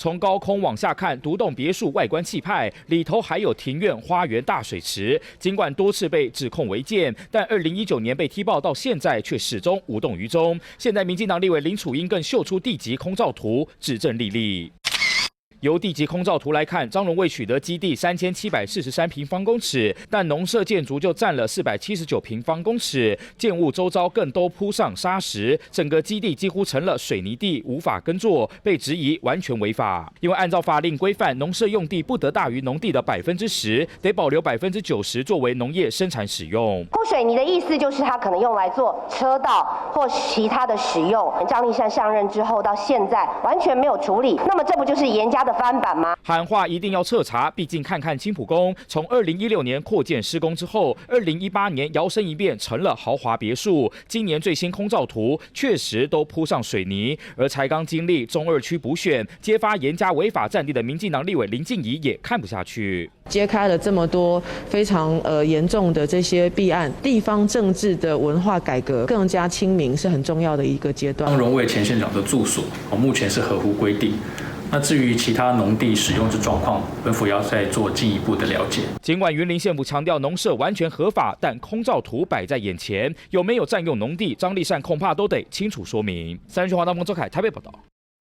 从高空往下看，独栋别墅外观气派，里头还有庭院、花园、大水池。尽管多次被指控违建，但2019年被踢爆到现在却始终无动于衷。现在民进党立委林楚英更秀出地籍空照图，指证历历。 由地籍空照图来看，张荣卫取得基地3743平方公尺，但农舍建筑就占了479平方公尺，建物周遭更都铺上砂石，整个基地几乎成了水泥地，无法耕作，被质疑完全违法。因为按照法令规范，农舍用地不得大于农地的10%，得保留90%作为农业生产使用。铺水泥的意思就是它可能用来做车道或其他的使用。张丽善上任之后到现在完全没有处理，那么这不就是严家的 翻版吗？喊话一定要彻查，毕竟看看青埔宫，从2016年扩建施工之后，2018年摇身一变成了豪华别墅。今年最新空照图确实都铺上水泥，而才刚经历中2区补选，揭发严家违法占地的民进党立委林静怡也看不下去。 揭开了这么多非常严重的这些弊案，地方政治的文化改革更加亲民是很重要的一个阶段。张荣卫前县长的住所，目前是合乎规定。 那至于其他农地使用之状况，本府要再做进一步的了解。尽管云林县府强调农舍完全合法，但空照图摆在眼前，有没有占用农地，张丽善恐怕都得清楚说明。30讯华大鹏周凯台北报道。